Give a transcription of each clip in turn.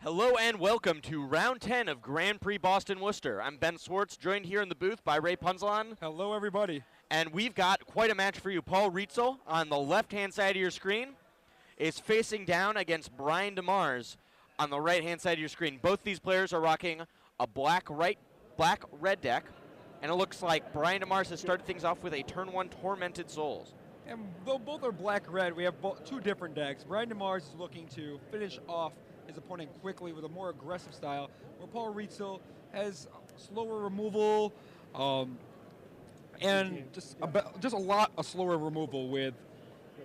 Hello and welcome to round 10 of Grand Prix Boston Worcester. I'm Ben Swartz, joined here in the booth by Ray Punzalon. Hello, everybody. And we've got quite a match for you. Paul Rietzl on the left-hand side of your screen is facing down against Brian Demars on the right-hand side of your screen. Both these players are rocking a black-red deck, and it looks like Brian Demars has started things off with a turn 1 Tormented Souls. And though both are black-red, we have two different decks. Brian Demars is looking to finish off his opponent quickly with a more aggressive style, where Paul Rietzl has slower removal and just a lot of slower removal with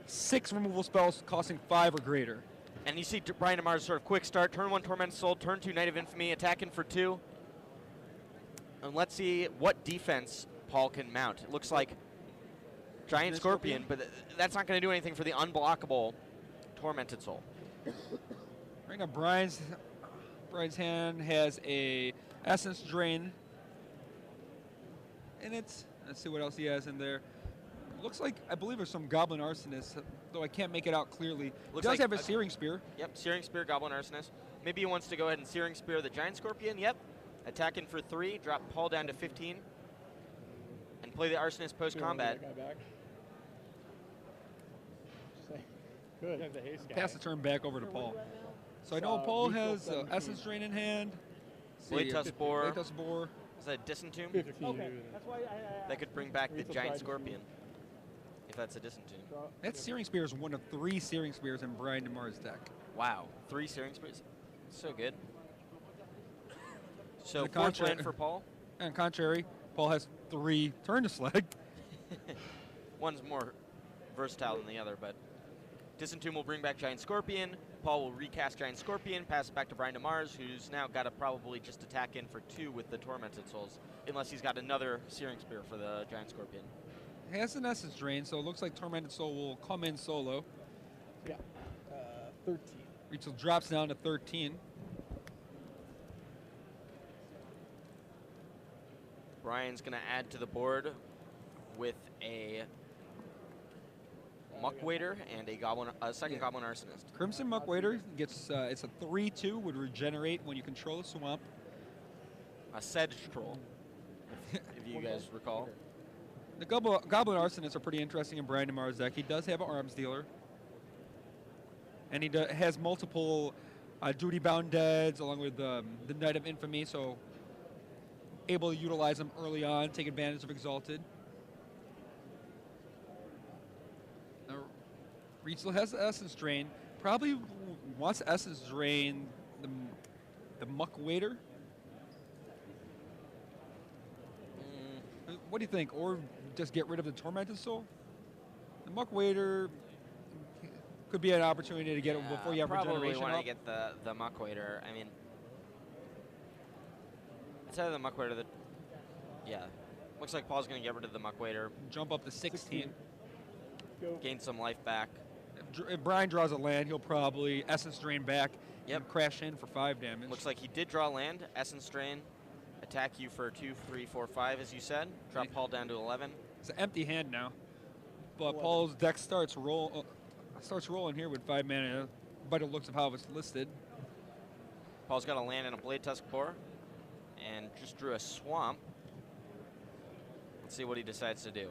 6 removal spells costing 5 or greater. And you see Brian Demars sort of quick start, turn 1 Tormented Soul, turn 2 Knight of Infamy, attacking for 2. And let's see what defense Paul can mount. It looks like Giant Scorpion, but that's not going to do anything for the unblockable Tormented Soul. Right now, Brian's hand has a Essence Drain in it. Let's see what else he has in there. Looks like, I believe there's some Goblin Arsonist, though I can't make it out clearly. He does have a Searing Spear. Yep, Searing Spear, Goblin Arsonist. Maybe he wants to go ahead and Searing Spear the Giant Scorpion. Yep, attacking for 3, drop Paul down to 15, and play the Arsonist post-combat. Good. Pass the turn back over to Paul. So I know Paul has Essence Drain in hand. Blade Tusk Boar. Is that a Disentomb? 15. Okay. That could bring back the Giant Scorpion, if that's a Disentomb. That Searing Spear is one of 3 Searing Spears in Brian Demars' deck. Wow, 3 Searing Spears? So good. So 4th land for Paul. On contrary, Paul has 3 Turn to Slag. One's more versatile than the other, but Disentomb will bring back Giant Scorpion. Paul will recast Giant Scorpion, pass it back to Brian Demars, who's now got to probably just attack in for 2 with the Tormented Souls, unless he's got another Searing Spear for the Giant Scorpion. He has an Essence Drain, so it looks like Tormented Soul will come in solo. Yeah, 13. Rietzl drops down to 13. Brian's going to add to the board with a Muck Waiter and a second Goblin Arsonist. Crimson Muck Waiter gets it's a 3/2, would regenerate when you control a swamp. A Sedge Troll, if you guys recall. The Goblin Arsonists are pretty interesting in Brian Demars' deck. He does have an Arms Dealer, and he has multiple duty-bound deads along with the Knight of Infamy, so able to utilize them early on, take advantage of Exalted. Rietzl has the Essence Drain. Probably wants to Essence Drain the Muck Waiter. What do you think? Or just get rid of the Tormented Soul? The Muck Waiter could be an opportunity to get it before you have regeneration. Probably want to get the Muck Waiter. I mean, instead of the Muck Waiter, yeah. Looks like Paul's going to get rid of the Muck Waiter. Jump up to 16. Gain some life back. If Brian draws a land, he'll probably Essence Drain back and crash in for 5 damage. Looks like he did draw land, Essence Drain, attack you for 2, 3, 4, 5, as you said. Drop Paul down to 11. It's an empty hand now, but Paul's deck starts rolling here with 5 mana, by the looks of how it's listed. Paul's got a land and a Blade Tusk Boar, and just drew a Swamp. Let's see what he decides to do.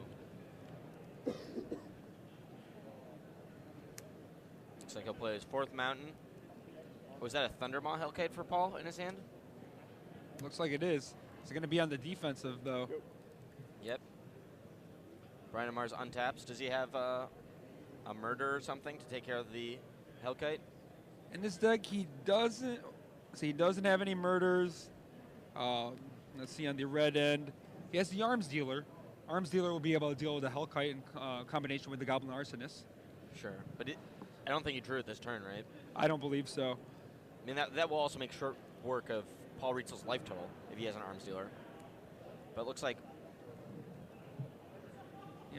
Looks like he'll play his 4th Mountain. Was that a Thundermaw Hellkite for Paul in his hand? Looks like it is. It's going to be on the defensive, though. Yep. Brian Demars untaps. Does he have a Murder or something to take care of the Hellkite? In this deck, he doesn't. So he doesn't have any murders. Let's see on the red end. He has the Arms Dealer. Arms Dealer will be able to deal with the Hellkite in combination with the Goblin Arsonist. Sure, but I don't think he drew it this turn, right? I don't believe so. I mean, that will also make short work of Paul Rietzl's life total if he has an Arms Dealer. But it looks like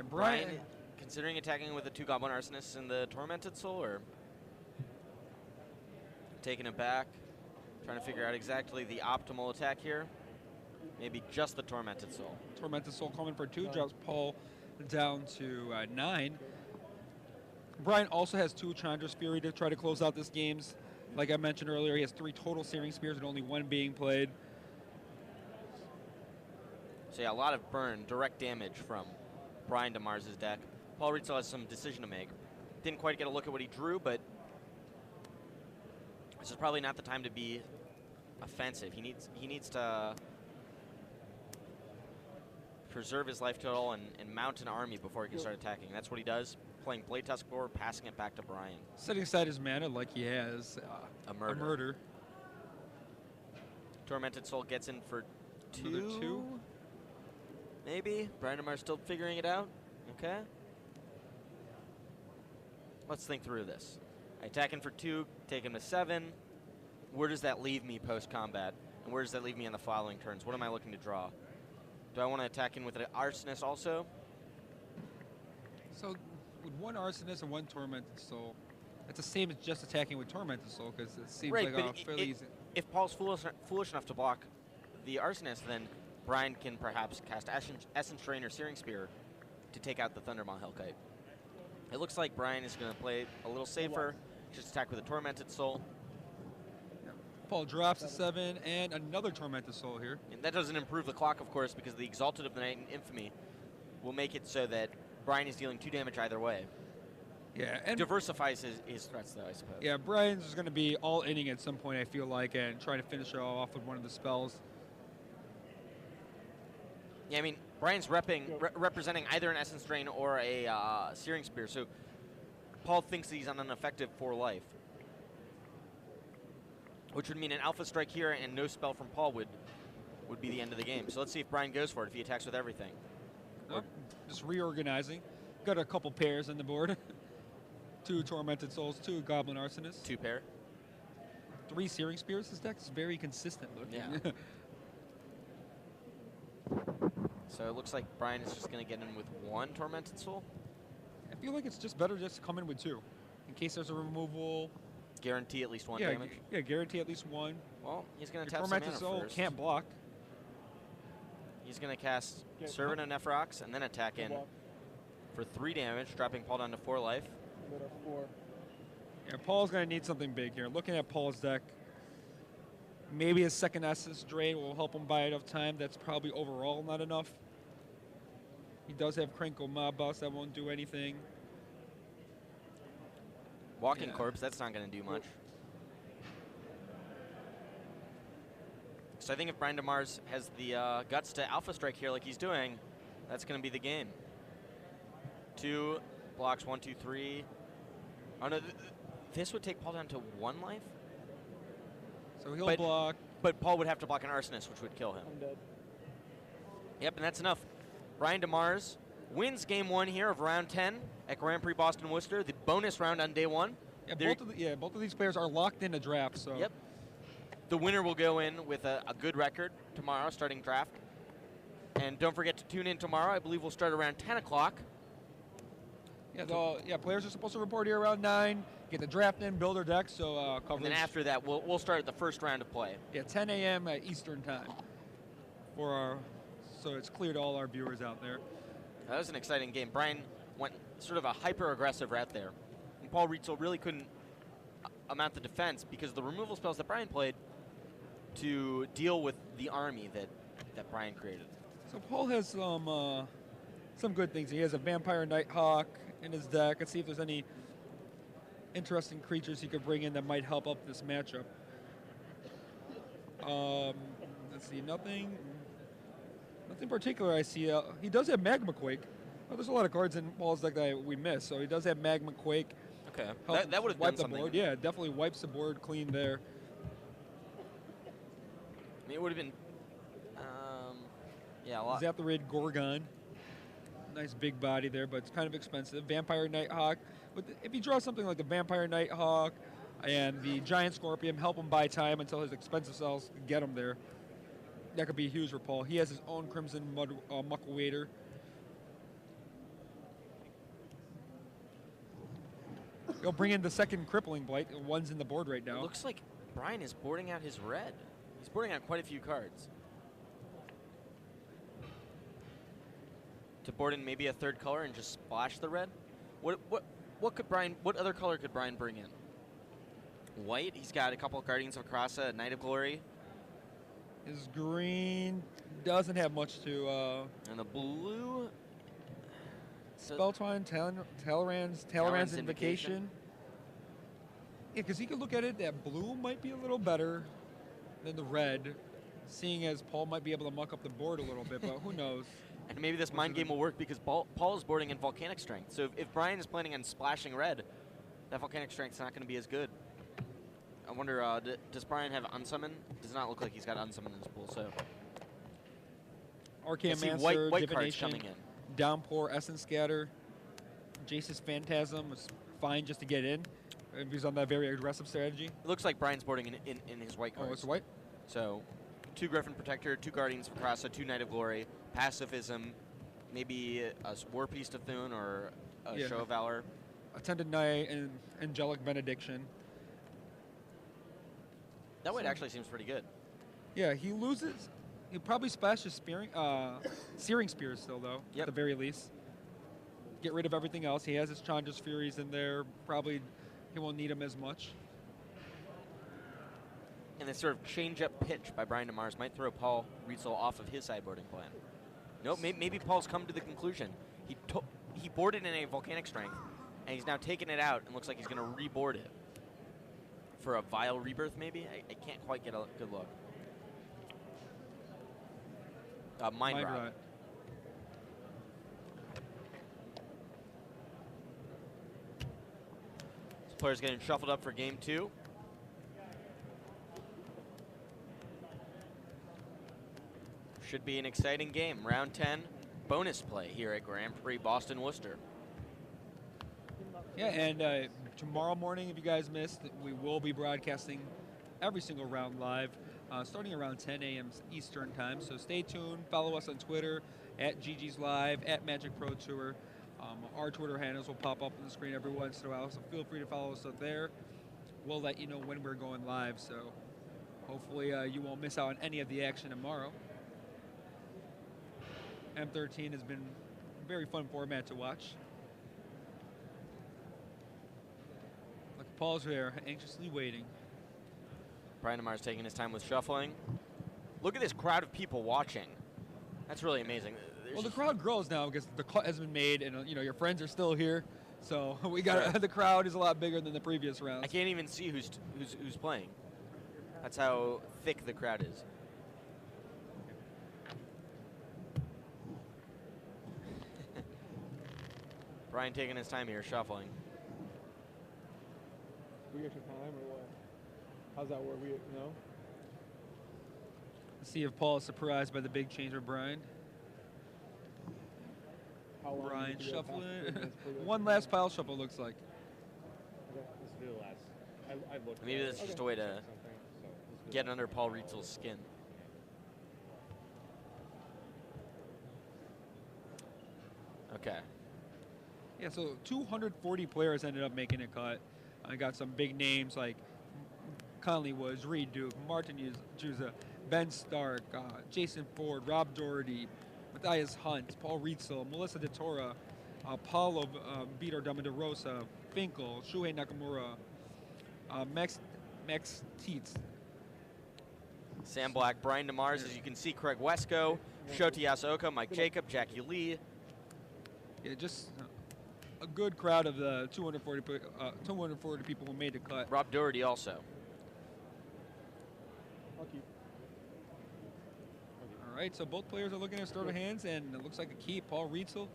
Brian considering attacking with the 2 Goblin Arsonists and the Tormented Soul, or taking it back, trying to figure out exactly the optimal attack here. Maybe just the Tormented Soul. Tormented Soul coming for 2, drops Paul down to 9. Brian also has 2 Chandra's Fury to try to close out this game's Like I mentioned earlier, he has 3 total Searing Spears and only 1 being played. So yeah, a lot of burn, direct damage from Brian Demars' deck. Paul Rietzl has some decision to make. Didn't quite get a look at what he drew, but this is probably not the time to be offensive. He needs to preserve his life total and mount an army before he can start attacking. That's what he does, playing Blade Tusk forward, passing it back to Brian. Setting aside his mana like he has A murder. Tormented Soul gets in for Another 2. Maybe. Brian Demars still figuring it out. Okay. Let's think through this. I attack in for 2, take him to 7. Where does that leave me post-combat? And where does that leave me on the following turns? What am I looking to draw? Do I want to attack in with an Arsonist also? So with 1 Arsonist and 1 Tormented Soul, it's the same as just attacking with Tormented Soul because it seems Right, like but fairly easy. if Paul's foolish enough to block the Arsonist, then Brian can perhaps cast Essence Drain or Searing Spear to take out the Thundermaw Hellkite. It looks like Brian is going to play a little safer, just attack with a Tormented Soul. Paul drops a 7 and another Tormented Soul here. And that doesn't improve the clock, of course, because the Exalted of the Night and Infamy will make it so that Brian is dealing 2 damage either way. Yeah, and Diversifies his threats, though, I suppose. yeah, Brian's is going to be all inning at some point, I feel like, and trying to finish it off with one of the spells. Yeah, I mean, Brian's representing either an Essence Drain or a Searing Spear, so Paul thinks he's on an effective 4 life. Which would mean an Alpha Strike here and no spell from Paul would be the end of the game. So let's see if Brian goes for it, if he attacks with everything. Nope. Just reorganizing. Got a couple pairs on the board. 2 Tormented Souls, 2 Goblin Arsonists. 2 pair. 3 Searing Spears. This deck's very consistent looking. Yeah. So it looks like Brian is just going to get in with 1 Tormented Soul. I feel like it's just better just to come in with 2. In case there's a removal. Guarantee at least 1 yeah, damage. Yeah, guarantee at least 1. Well, he's going to Your tap some mana Tormented Soul first. can't block. He's going to cast Servant of Nephrox and then attack in for 3 damage, dropping Paul down to 4 life. 4. Yeah, Paul's going to need something big here. Looking at Paul's deck, maybe his second Essence Drain will help him buy enough time. That's probably overall not enough. He does have Crinkle Mob Boss that won't do anything. Walking Yeah. Corpse, that's not going to do much. So I think if Brian Demars has the guts to Alpha Strike here like he's doing, that's going to be the game. 2 blocks, 1, 2, 3. Oh no, this would take Paul down to 1 life? So he'll block. But Paul would have to block an Arsonist, which would kill him. I'm dead. Yep, and that's enough. Brian Demars wins game 1 here of round 10 at Grand Prix Boston Worcester, the bonus round on day 1. Yeah, both of these players are locked in a draft. So Yep. The winner will go in with a good record tomorrow, starting draft. And don't forget to tune in tomorrow. I believe we'll start around 10 o'clock. Yeah, players are supposed to report here around 9, get the draft in, build their deck, so coverage. And then after that, we'll start at the first round of play. Yeah, 10 a.m. Eastern time. So it's clear to all our viewers out there. That was an exciting game. Brian went sort of a hyper-aggressive route there. And Paul Rietzl really couldn't amount the defense because the removal spells that Brian played to deal with the army that Brian created. So Paul has some good things. He has a Vampire Nighthawk in his deck. Let's see if there's any interesting creatures he could bring in that might help up this matchup. Let's see, nothing particular I see. He does have Magma Quake. Oh, there's a lot of cards in Paul's deck that we missed, so he does have Magma Quake. Okay, that would have wipe done the something. board. Yeah, definitely wipes the board clean there. I mean, it would have been, yeah, a lot. Zaptharid Gorgon. Nice big body there, but it's kind of expensive. Vampire Nighthawk. But if you draw something like the Vampire Nighthawk and the Giant Scorpion, help him buy time until his expensive cells get him there. That could be huge for Paul. He has his own Crimson Mucklewader. He'll bring in the second Crippling Blight. One's in the board right now. It looks like Brian is boarding out his red. He's boarding out quite a few cards. To board in maybe a third color and just splash the red? What other color could Brian bring in? White, he's got a couple of Guardians of Akrasa, Knight of Glory. His green doesn't have much to. And the blue. So Spelltwine, Talrand's Invocation. Yeah, because he could look at it, that blue might be a little better than the red, seeing as Paul might be able to muck up the board a little bit, but who knows? and maybe this mind game will work because Paul is boarding in Volcanic Strength. So if Brian is planning on splashing red, that Volcanic Strength's not going to be as good. I wonder, does Brian have Unsummon? Does not look like he's got Unsummon in his pool, so. Arcane I see Master, white cards Divination, coming in. Downpour, Essence Scatter, Jace's Phantasm was fine just to get in. If he's on that very aggressive strategy. It looks like Brian's boarding in his white cards. Oh, it's white? So, 2 Griffin Protector, 2 Guardians of Akrasa, 2 Knight of Glory, Pacifism, maybe a War Piece to Thune or a Show of Valor. Attended Knight and Angelic Benediction. That white actually seems pretty good. Yeah, he loses. He probably splashes Searing Spears still, though, at the very least. Get rid of everything else. He has his Chandra's Furies in there. Probably he won't need them as much. And this sort of change-up pitch by Brian Demars might throw Paul Rietzl off of his sideboarding plan. Nope, maybe Paul's come to the conclusion. He boarded in a Volcanic Strength, and he's now taken it out and looks like he's going to reboard it. For a Vile Rebirth, maybe? I can't quite get a good look. Mind Rot. This player's getting shuffled up for game 2. Should be an exciting game. Round 10, bonus play here at Grand Prix Boston Worcester. Yeah, and tomorrow morning, if you guys missed, we will be broadcasting every single round live, starting around 10 a.m. Eastern time. So stay tuned. Follow us on Twitter at GG's Live, at Magic Pro Tour. Our Twitter handles will pop up on the screen every once in a while, so feel free to follow us up there. We'll let you know when we're going live, so hopefully you won't miss out on any of the action tomorrow. M13 has been a very fun format to watch. Look, Paul's there, anxiously waiting. Brian Demars taking his time with shuffling. Look at this crowd of people watching. That's really amazing. Well, the crowd grows now because the cut has been made, and you know your friends are still here, so we got the crowd is a lot bigger than the previous rounds. I can't even see who's playing. That's how thick the crowd is. Brian taking his time here, shuffling. We get your time or what? How's that work? We know. Let's see if Paul is surprised by the big change for Brian. How long Brian do you have shuffling. time? One last pile shuffle looks like. Okay, let's do the last. I looked. Maybe that's just a way to get under Paul Rietzl's skin. Okay. Yeah, so 240 players ended up making a cut. I got some big names like Conley Woods, Reed Duke, Martin Juza, Ben Stark, Jason Ford, Rob Doherty, Matthias Hunt, Paul Rietzl, Melissa DeTora, Paulo Vitor Damaderosa, Finkel, Shuhei Nakamura, Max Tietz. Sam Black, Brian Demars, as you can see, Craig Wesco, Shoti Asaoka, Mike Jacob, Jackie Lee. Yeah, just a good crowd of the 240 people who made the cut. Rob Doherty also. I'll keep. All right, so both players are looking at starter hands, and it looks like a key. Paul Rietzl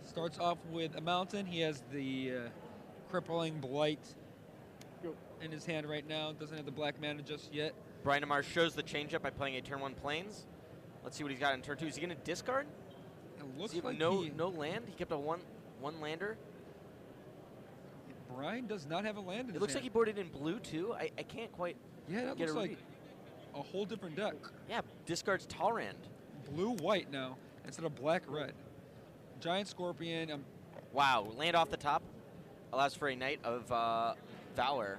starts off with a mountain. He has the crippling blight in his hand right now. Doesn't have the black mana just yet. Brian Demars shows the changeup by playing a turn 1 plains. Let's see what he's got in turn 2. Is he going to discard? It looks Does he have like no land? He kept a one lander. Brian does not have a land in It his looks like hand. he boarded in blue too. I can't quite Yeah, that get looks a like read. a whole different deck. Yeah, discards Talrand. Blue-white now instead of black-red. Giant Scorpion. Wow, land off the top allows for a Knight of Valor.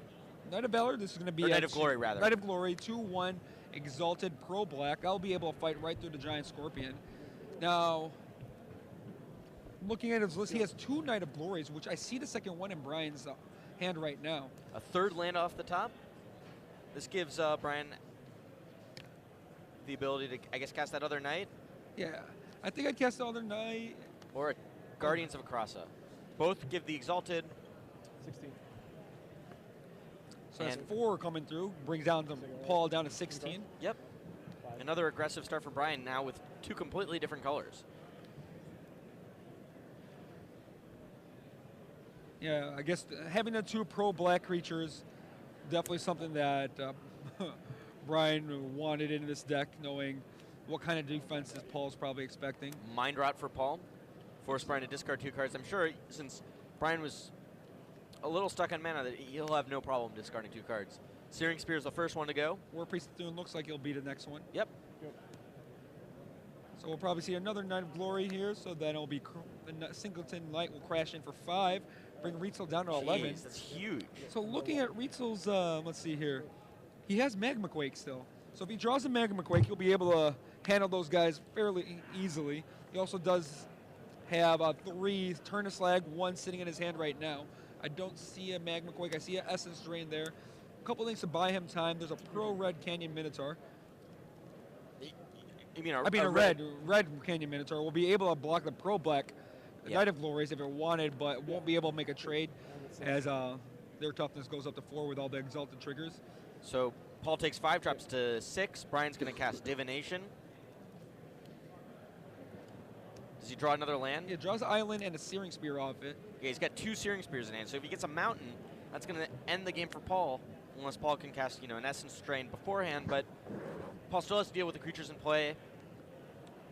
Knight of Valor, this is going to be Or Knight of Glory, rather. Knight of Glory, 2/1, Exalted Pro Black. I'll be able to fight right through the Giant Scorpion. Now, looking at his list, he has 2 Knight of Glories, which I see the second one in Brian's hand right now. A third land off the top. This gives Brian the ability to, I guess, cast that other knight Yeah, I think I'd cast the other knight. or a Guardians of Akrasa. Both give the Exalted. 16. So that's And- 4 coming through. Brings down the Paul down to 16. Yep. 5. Another aggressive start for Brian now with 2 completely different colors. Yeah, I guess having the 2 pro black creatures, definitely something that Brian wanted in this deck, knowing what kind of defenses Paul's probably expecting. Mind Rot for Paul. Force Brian to discard 2 cards. I'm sure since Brian was a little stuck on mana that he'll have no problem discarding 2 cards. Searing Spear is the first one to go. War Priest Thune looks like he'll be the next one. Yep. So we'll probably see another Knight of Glory here. So then it'll be the Singleton Knight will crash in for 5, bring Rietzl down to 11. Jeez, that's huge. So looking at Rietzl's, let's see here, he has Magma Quake still. So if he draws a Magma Quake, he'll be able to handle those guys fairly easily. He also does have 3 Turn to Slag, 1 sitting in his hand right now. I don't see a Magma Quake. I see an Essence Drain there. A couple things to buy him time. There's a Pro Red Canyon Minotaur. You mean a red Canyon Minotaur will be able to block the Pro Black Knight of Glories if it wanted, but won't be able to make a trade as their toughness goes up to 4 with all the Exalted triggers. So Paul takes 5, drops to 6. Brian's going to cast Divination. Does he draw another land? He draws an island and a Searing Spear off it. Yeah, he's got 2 Searing Spears in hand. So if he gets a mountain, that's going to end the game for Paul, unless Paul can cast, an Essence Drain beforehand. But Paul still has to deal with the creatures in play,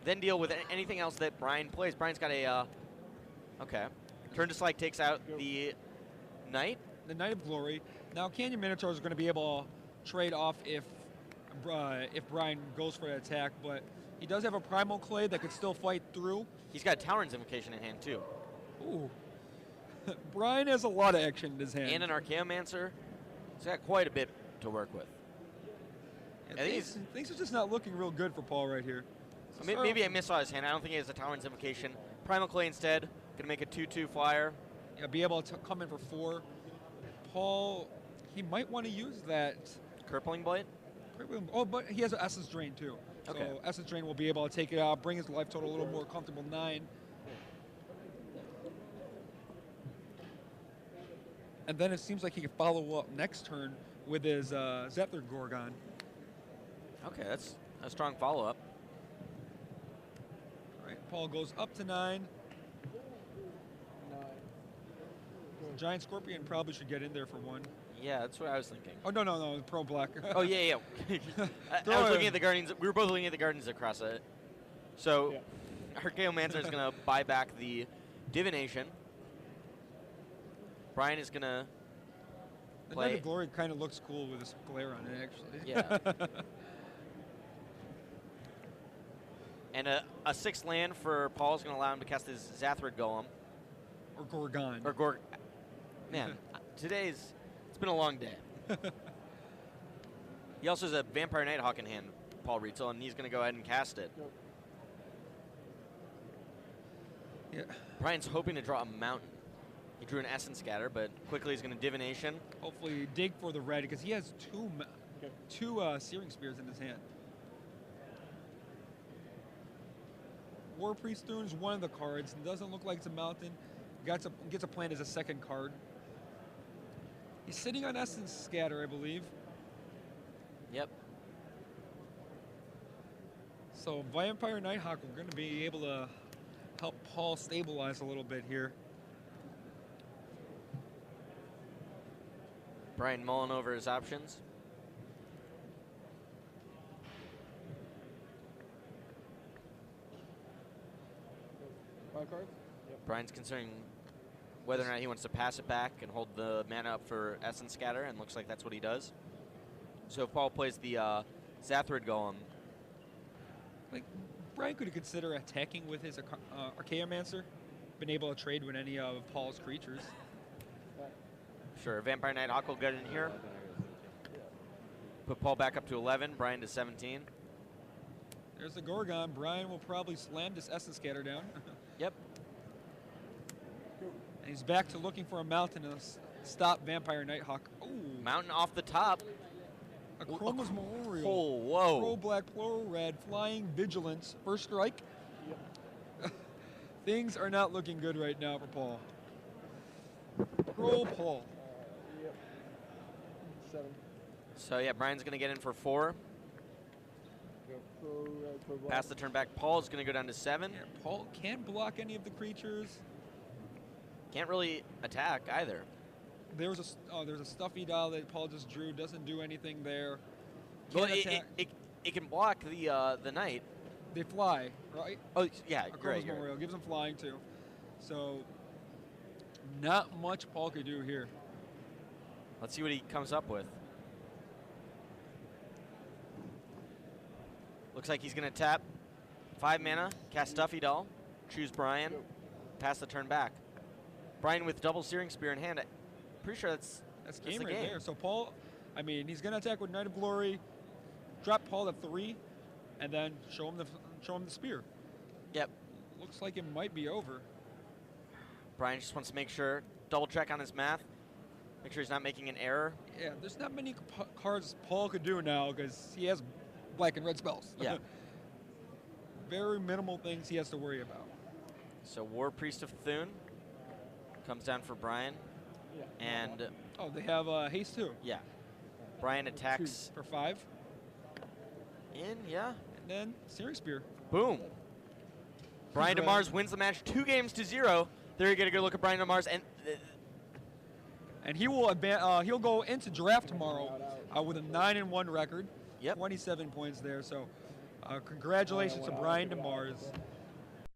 then deal with anything else that Brian plays. Brian's got a, okay. Turn to Slag takes out the Knight. The Knight of Glory. Now Canyon Minotaurs are going to be able to trade off if Brian goes for an attack, but he does have a Primal Clay that could still fight through. He's got Talon's Invocation in hand, too. Ooh. Brian has a lot of action in his hand. And an Archaeomancer. He's got quite a bit to work with. Yeah, things are just not looking real good for Paul right here. So Maybe I missaw his hand. I don't think he has a Talon's Invocation. Primal Clay instead. Going to make a 2/2 flyer. Yeah, be able to come in for 4. Paul, he might want to use that. Crippling Blade? Oh, but he has an Essence Drain too. Okay. So Essence Drain will be able to take it out, bring his life total a little more comfortable 9. And then it seems like he can follow up next turn with his Zephyr Gorgon. Okay, that's a strong follow-up. All right, Paul goes up to 9. 9. Giant Scorpion probably should get in there for 1. Yeah, that's what I was thinking. Oh, no, Pro Black. Oh, yeah. I was looking at the Guardians. We were both looking at the Guardians across it. So, Archaeomancer is going to buy back the Divination. Brian is going to The play. Knight of Glory kind of looks cool with this glare on it, actually. Yeah. And a 6th land for Paul is going to allow him to cast his Zathrid Golem. Or Gorgon. Or Man, it's been a long day. He also has a Vampire Nighthawk in hand, Paul Rietzl, and he's going to go ahead and cast it. Yeah. Brian's hoping to draw a mountain. He drew an Essence Scatter, but quickly he's going to Divination. Hopefully dig for the red because he has two Searing Spears in his hand. War Priest Thune is one of the cards. It doesn't look like it's a mountain. Gets a plant as a 2nd card. He's sitting on Essence Scatter, I believe. Yep. So Vampire Nighthawk, we're going to be able to help Paul stabilize a little bit here. Brian mulling over his options. Five cards? Brian's considering whether or not he wants to pass it back and hold the mana up for Essence Scatter, and looks like that's what he does. So if Paul plays the Zathrid Golem, Like, Brian could consider attacking with his Archaeomancer. Been able to trade with any of Paul's creatures. sure, Vampire Nighthawk will get in here. Put Paul back up to 11, Brian to 17. There's the Gorgon. Brian will probably slam this Essence Scatter down. Yep. And he's back to looking for a mountain. Stop Vampire Nighthawk. Ooh. Mountain off the top. A Chroma's Memorial. Oh, whoa. Pro Black, Pro Red, Flying Vigilance. First strike. Yep. Things are not looking good right now for Paul. Pro Paul. Yep. 7. So, yeah, Brian's going to get in for 4. Go pro red, pro black. Pass the turn back. Paul's going to go down to 7. Yeah, Paul can't block any of the creatures. Can't really attack either. There's a stuffy dial that Paul just drew. Doesn't do anything there. Well, Can't attack. it can block the knight. They fly, right? Oh, yeah, A great. Chroma's Memorial gives them flying too. So not much Paul could do here. Let's see what he comes up with. Looks like he's going to tap 5 mana, cast Stuffy Doll, choose Brian, pass the turn back. Brian with double Searing Spear in hand. Pretty sure that's Game the right game. there. So Paul, I mean, he's gonna attack with Knight of Glory, drop Paul at 3, and then show him the spear. Yep. Looks like it might be over. Brian just wants to make sure, double check on his math, make sure he's not making an error. Yeah, there's not many cards Paul could do now because he has black and red spells. Yeah. Very minimal things he has to worry about. So War Priest of Thune comes down for Brian, Yeah. and Oh, they have haste too. yeah, Brian attacks For 5, in, yeah, and then Searing Spear. boom. Brian Right. Demars wins the match 2-0. There you get a good look at Brian Demars, and And he will he'll go into draft tomorrow with a 9-1 record. Yep. 27 points there. So congratulations to Brian Demars.